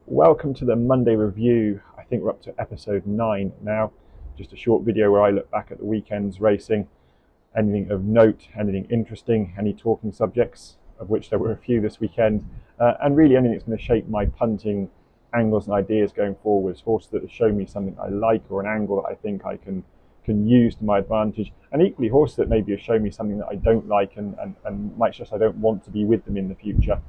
Welcome to the Monday review. I think we're up to episode 9 now. Just a short video where I look back at the weekend's racing, anything of note, anything interesting, any talking subjects, of which there were a few this weekend, and really anything that's going to shape my punting angles and ideas going forwards. Horses that have shown me something I like or an angle that I think I can use to my advantage, and equally horses that maybe have shown me something that I don't like and might just I don't want to be with them in the future.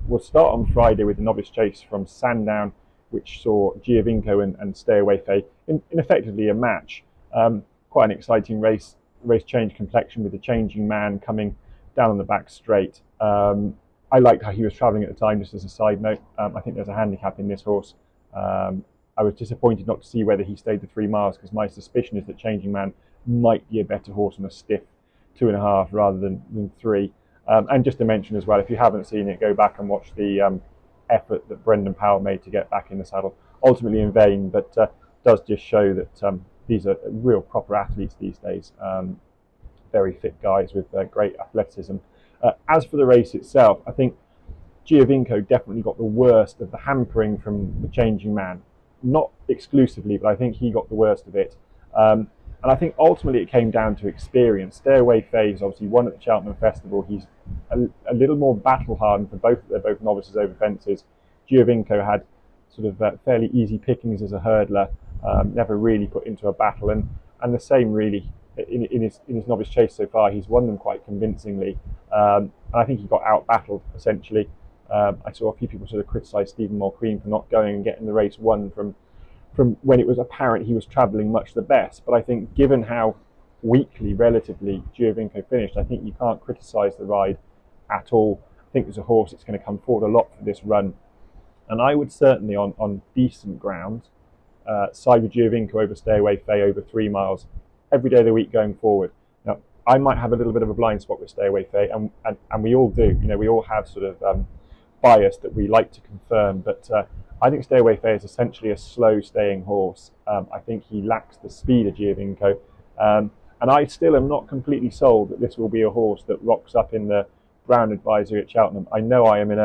We'll start on Friday with the novice chase from Sandown, which saw Giovinco and Stay Away Faye in effectively a match. Quite an exciting race change complexion with the changing man coming down on the back straight. I liked how he was travelling at the time, just as a side note. I think there's a handicap in this horse. I was disappointed not to see whether he stayed the 3 miles, because my suspicion is that Changing Man might be a better horse on a stiff 2.5 rather than 3. And just to mention as well, if you haven't seen it, go back and watch the effort that Brendan Powell made to get back in the saddle. Ultimately in vain, but does just show that these are real proper athletes these days. Very fit guys with great athleticism. As for the race itself, I think Giovinco definitely got the worst of the hampering from the Changing Man. Not exclusively, but I think he got the worst of it. And I think ultimately it came down to experience. Stay Away Faye is obviously won at the Cheltenham Festival. He's a little more battle hardened for both. They're both novices over fences. Giovinco had sort of fairly easy pickings as a hurdler, never really put into a battle, and the same really in his novice chase so far. He's won them quite convincingly, and I think he got out battled essentially. I saw a few people sort of criticise Stephen Mulqueen for not going and getting the race won from when it was apparent he was travelling much the best. But I think given how weakly relatively Giovinco finished, I think you can't criticise the ride at all. I think there's a horse that's going to come forward a lot for this run, and I would certainly on decent ground side with Giovinco over Stay Away Faye over 3 miles every day of the week going forward. Now I might have a little bit of a blind spot with Stay Away Faye, and we all do. We all have sort of bias that we like to confirm, but I think Stay Away Faye is essentially a slow staying horse. I think he lacks the speed of Giovinco, and I still am not completely sold that this will be a horse that rocks up in the Brown Advisory at Cheltenham. I know I am in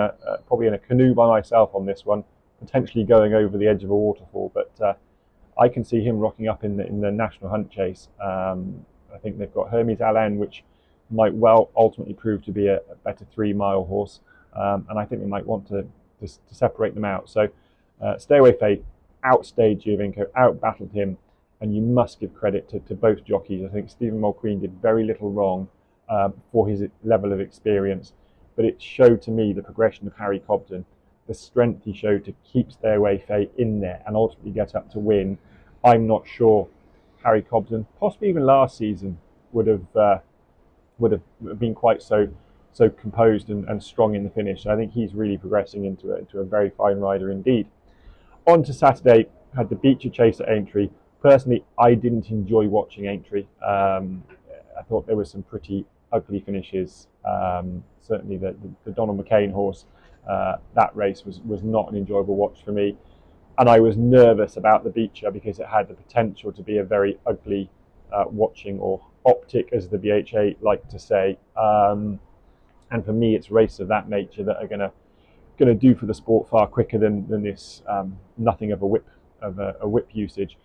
probably in a canoe by myself on this one, potentially going over the edge of a waterfall, but I can see him rocking up in the National Hunt Chase. I think they've got Hermes Alain, which might well ultimately prove to be a better 3 mile horse, and I think they might want to separate them out. So Stay Away Faye outstayed Giovinco, out-battled him, and you must give credit to both jockeys. I think Stephen Mulqueen did very little wrong for his level of experience, but it showed to me the progression of Harry Cobden, the strength he showed to keep Stay Away Faye in there and ultimately get up to win. I'm not sure Harry Cobden, possibly even last season, would have been quite so composed and strong in the finish. I think he's really progressing into a very fine rider indeed. On to Saturday, had the Beecher Chase at Aintree. Personally, I didn't enjoy watching Aintree. I thought there were some pretty ugly finishes. Certainly the Donald McCain horse, that race was not an enjoyable watch for me. And I was nervous about the Beecher because it had the potential to be a very ugly watching, or optic as the BHA like to say. And for me, it's races of that nature that are going to do for the sport far quicker than this nothing of a whip usage.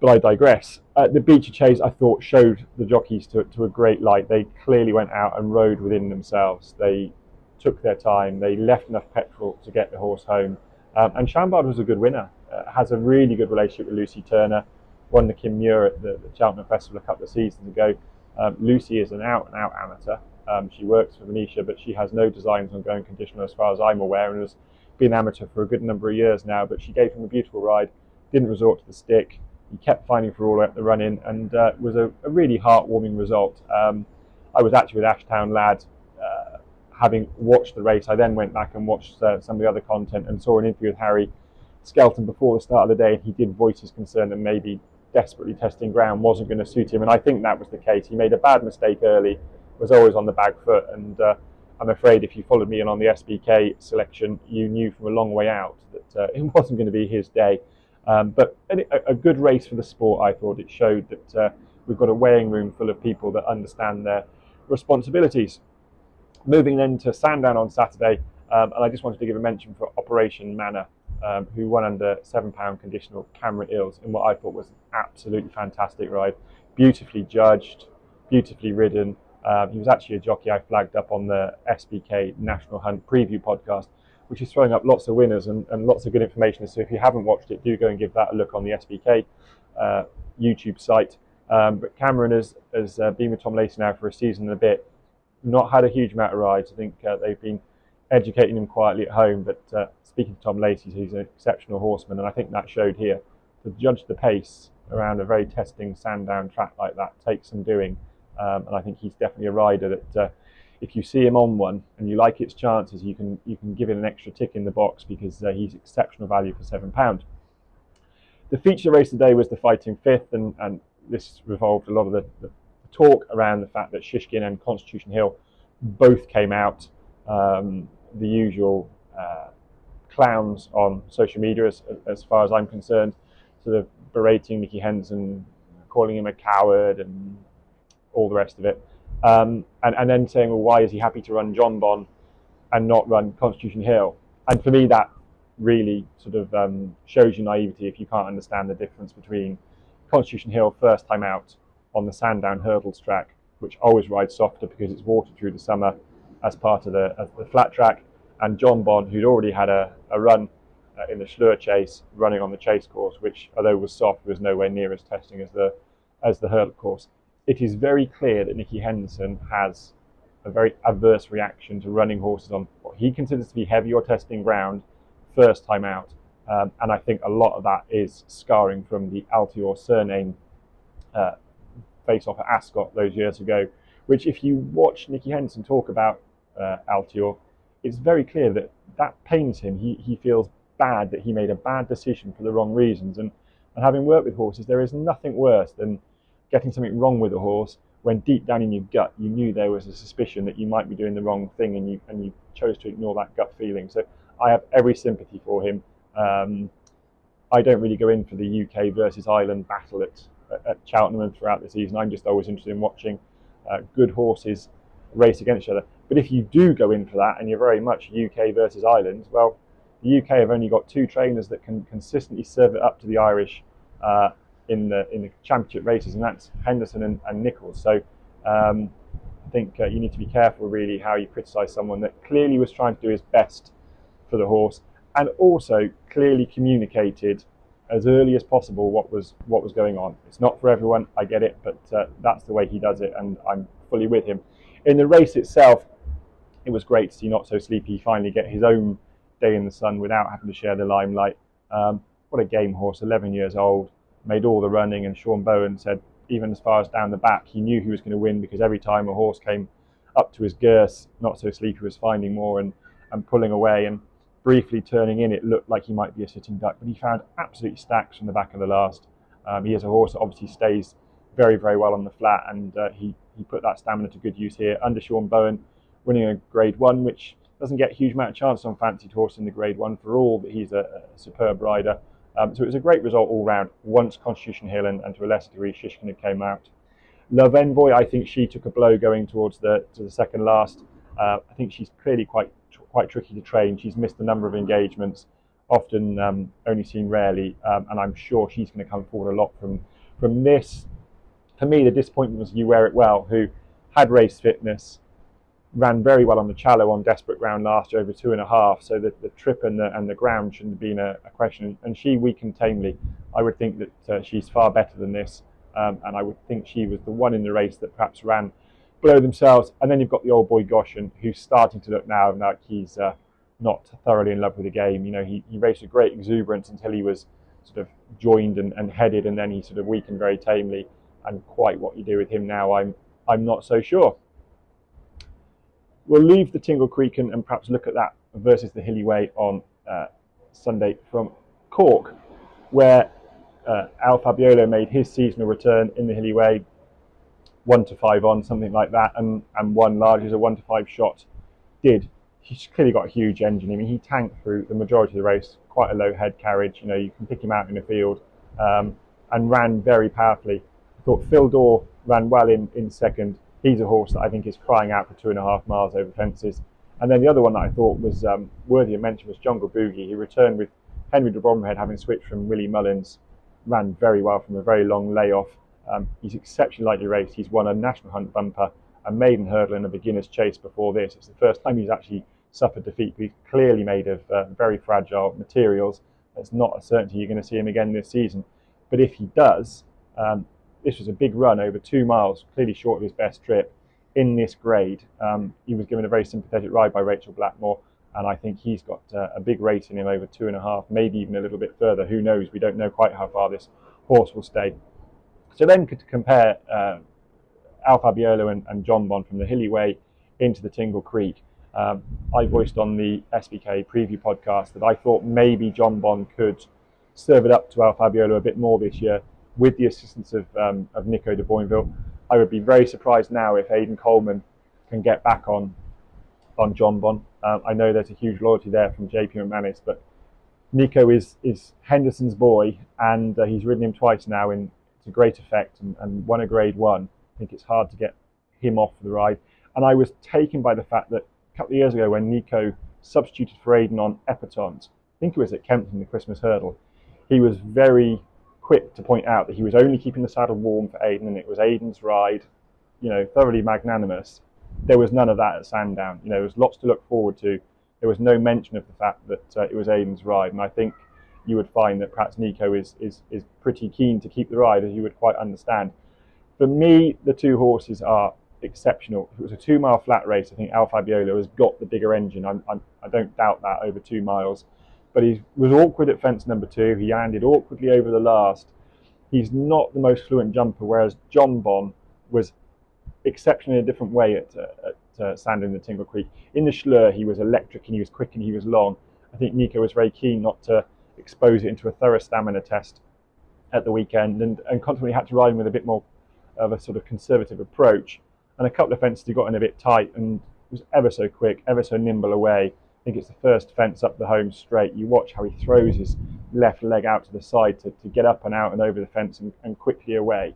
But I digress. The Beecher Chase, I thought, showed the jockeys to a great light. They clearly went out and rode within themselves. They took their time. They left enough petrol to get the horse home. And Chambard was a good winner. Has a really good relationship with Lucy Turner. Won the Kim Muir at the Cheltenham Festival a couple of seasons ago. Lucy is an out-and-out amateur. She works for Venetia, but she has no designs on going conditional as far as I'm aware, and has been amateur for a good number of years now. But she gave him a beautiful ride, didn't resort to the stick. He kept finding for all at the run-in, and was a really heartwarming result. I was actually with Ashtown Lad, having watched the race. I then went back and watched some of the other content and saw an interview with Harry Skelton before the start of the day, and he did voice his concern that maybe desperately testing ground wasn't going to suit him, and I think that was the case. He made a bad mistake early, was always on the back foot, and I'm afraid if you followed me in on the SBK selection, you knew from a long way out that it wasn't going to be his day. But a good race for the sport, I thought. It showed that we've got a weighing room full of people that understand their responsibilities. Moving then to Sandown on Saturday, and I just wanted to give a mention for Operation Manor. who won under £7 conditional, Cameron Ills, in what I thought was an absolutely fantastic ride. Beautifully judged, beautifully ridden. He was actually a jockey I flagged up on the SBK National Hunt preview podcast, which is throwing up lots of winners and lots of good information. So if you haven't watched it, do go and give that a look on the SBK YouTube site. But Cameron has been with Tom Lacey now for a season and a bit, not had a huge amount of rides. I think they've been educating him quietly at home, but speaking to Tom Lacey, he's an exceptional horseman, and I think that showed here. To judge the pace around a very testing Sandown track like that takes some doing, and I think he's definitely a rider that if you see him on one and you like its chances, you can give it an extra tick in the box, because he's exceptional value for £7. The feature race today was the Fighting Fifth, and this revolved a lot of the talk around the fact that Shishkin and Constitution Hill both came out, the usual clowns on social media, as far as I'm concerned, sort of berating Nicky Henderson, calling him a coward and all the rest of it, and then saying, well, why is he happy to run John Bon and not run Constitution Hill? And for me, that really sort of shows you naivety if you can't understand the difference between Constitution Hill first time out on the Sandown hurdles track, which always rides softer because it's watered through the summer as part of the flat track, and John Bon, who'd already had a run in the Schlur Chase, running on the chase course, which, although was soft, was nowhere near as testing as the hurdle course. It is very clear that Nicky Henderson has a very adverse reaction to running horses on what he considers to be heavy or testing ground first time out, and I think a lot of that is scarring from the Altior surname face-off at Ascot those years ago, which, if you watch Nicky Henderson talk about Altior, it's very clear that pains him. He feels bad that he made a bad decision for the wrong reasons, and having worked with horses, there is nothing worse than getting something wrong with a horse when deep down in your gut you knew there was a suspicion that you might be doing the wrong thing, and you chose to ignore that gut feeling. So I have every sympathy for him. I don't really go in for the UK versus Ireland battle at Cheltenham and throughout the season. I'm just always interested in watching good horses race against each other. But if you do go in for that and you're very much UK versus Ireland, well, the UK have only got two trainers that can consistently serve it up to the Irish in the championship races, and that's Henderson and Nichols. So I think you need to be careful really how you criticise someone that clearly was trying to do his best for the horse, and also clearly communicated as early as possible what was going on. It's not for everyone, I get it, but that's the way he does it, and I'm fully with him. In the race itself, it was great to see Not So Sleepy finally get his own day in the sun without having to share the limelight. What a game horse, 11 years old, made all the running, and Sean Bowen said even as far as down the back he knew he was going to win, because every time a horse came up to his girth, Not So Sleepy was finding more and pulling away, and briefly turning in, it looked like he might be a sitting duck, but he found absolute stacks from the back of the last. He is a horse that obviously stays very, very well on the flat, and he put that stamina to good use here under Sean Bowen, winning a Grade 1, which doesn't get a huge amount of chance on fancied horse in the Grade 1, for all that he's a superb rider. So it was a great result all round, once Constitution Hill and to a lesser degree Shishkin came out. Love Envoy, I think she took a blow going towards the second last. I think she's clearly quite tricky to train. She's missed a number of engagements, often only seen rarely, and I'm sure she's going to come forward a lot from this. For me, the disappointment was You Wear It Well, who had race fitness, ran very well on the Challow on desperate ground last year, over 2.5, so the trip and the ground shouldn't have been a question, and she weakened tamely. I would think that she's far better than this, and I would think she was the one in the race that perhaps ran below themselves. And then you've got the old boy Goshen, who's starting to look now like he's not thoroughly in love with the game. You know, he raced with great exuberance until he was sort of joined and headed, and then he sort of weakened very tamely, and quite what you do with him now, I'm not so sure. We'll leave the Tingle Creek and perhaps look at that versus the Hilly Way on Sunday from Cork, where Al Fabiolo made his seasonal return in the Hilly Way, 1 to 5 on, something like that, and won largely as a 1 to 5 shot did. He's clearly got a huge engine. I mean, he tanked through the majority of the race, quite a low head carriage. You know, you can pick him out in the field, and ran very powerfully. I thought Phil Dorr ran well in second. He's a horse that I think is crying out for 2.5 miles over fences. And then the other one that I thought was worthy of mention was Jungle Boogie. He returned with Henry de Bromhead, having switched from Willie Mullins, ran very well from a very long layoff. He's exceptionally lightly raced. He's won a National Hunt bumper, a maiden hurdle and a beginner's chase before this. It's the first time he's actually suffered defeat. He's clearly made of very fragile materials. It's not a certainty you're going to see him again this season. But if he does, this was a big run over 2 miles, clearly short of his best trip in this grade. He was given a very sympathetic ride by Rachel Blackmore, and I think he's got a big race in him over 2.5, maybe even a little bit further. Who knows? We don't know quite how far this horse will stay. So then to compare Al Fabiolo and John Bon from the Hilly Way into the Tingle Creek, I voiced on the SBK preview podcast that I thought maybe John Bon could serve it up to Al Fabiolo a bit more this year with the assistance of Nico de Boinville. I would be very surprised now if Aidan Coleman can get back on John Bon. I know there's a huge loyalty there from JP McManus, but Nico is Henderson's boy, and he's ridden him twice now to great effect and won a grade 1. I think it's hard to get him off the ride. And I was taken by the fact that a couple of years ago when Nico substituted for Aidan on Epatons, I think it was at Kempton, the Christmas hurdle, he was very quick to point out that he was only keeping the saddle warm for Aidan, and it was Aidan's ride, thoroughly magnanimous. There was none of that at Sandown. There was lots to look forward to. There was no mention of the fact that it was Aidan's ride, and I think you would find that perhaps Nico is pretty keen to keep the ride, as you would quite understand. For me, the two horses are exceptional. If it was a 2 mile flat race, I think Al Fabiolo has got the bigger engine. I don't doubt that over 2 miles. But he was awkward at fence number 2. He landed awkwardly over the last. He's not the most fluent jumper, whereas John Bon was exceptionally a different way at Sandown in the Tingle Creek. In the Schlur, he was electric and he was quick and he was long. I think Nico was very keen not to expose it into a thorough stamina test at the weekend, and consequently had to ride him with a bit more of a sort of conservative approach. And a couple of fences he got in a bit tight and was ever so quick, ever so nimble away. I think it's the first fence up the home straight. You watch how he throws his left leg out to the side to get up and out and over the fence and quickly away.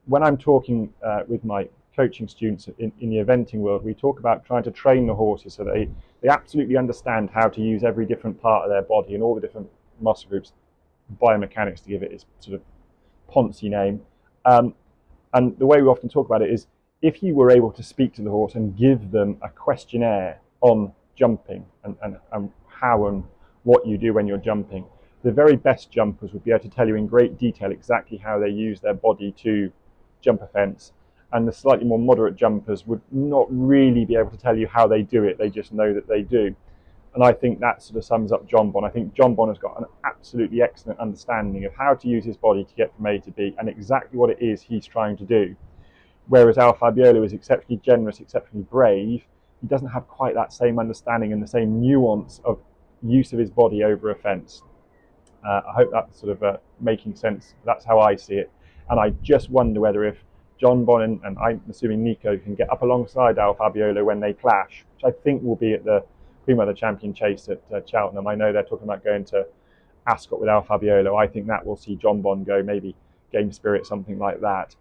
When I'm talking with my coaching students in the eventing world, we talk about trying to train the horses so that they absolutely understand how to use every different part of their body and all the different muscle groups, biomechanics to give it its sort of poncy name. And the way we often talk about it is, if you were able to speak to the horse and give them a questionnaire on jumping and how and what you do when you're jumping, the very best jumpers would be able to tell you in great detail exactly how they use their body to jump a fence, and the slightly more moderate jumpers would not really be able to tell you how they do it. They just know that they do. And I think that sort of sums up John Bon. I think John Bon has got an absolutely excellent understanding of how to use his body to get from A to B and exactly what it is he's trying to do. Whereas Al Fabiolo is exceptionally generous, exceptionally brave, he doesn't have quite that same understanding and the same nuance of use of his body over a fence. I hope that's sort of making sense. That's how I see it. And I just wonder whether if John Bon and I'm assuming Nico can get up alongside Al Fabiolo when they clash, which I think will be at the Queen Mother Champion Chase at Cheltenham. I know they're talking about going to Ascot with Al Fabiolo. I think that will see John Bon go, maybe Game Spirit, something like that.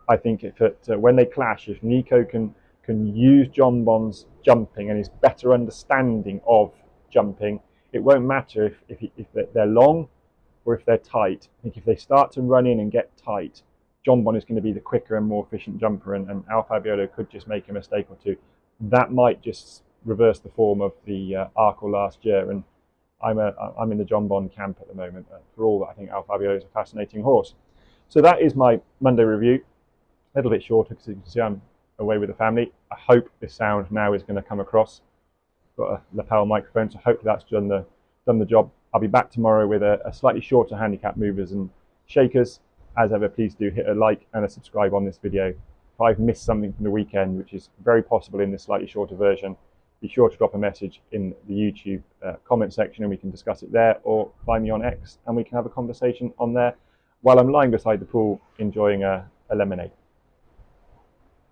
I think when they clash, if Nico can use John Bon's jumping and his better understanding of jumping, it won't matter if they're long or if they're tight. I think if they start to run in and get tight, John Bon is going to be the quicker and more efficient jumper, and Al Fabiolo could just make a mistake or two. That might just reverse the form of the Arkle last year, and I'm in the John Bon camp at the moment. For all that, I think Al Fabiolo is a fascinating horse. So that is my Monday review. A little bit shorter because you can see I'm away with the family. I hope this sound now is going to come across. Got a lapel microphone, so hopefully that's done the job. I'll be back tomorrow with a slightly shorter handicap movers and shakers. As ever, please do hit a like and a subscribe on this video. If I've missed something from the weekend, which is very possible in this slightly shorter version, be sure to drop a message in the YouTube comment section and we can discuss it there, or find me on X and we can have a conversation on there while I'm lying beside the pool enjoying a lemonade.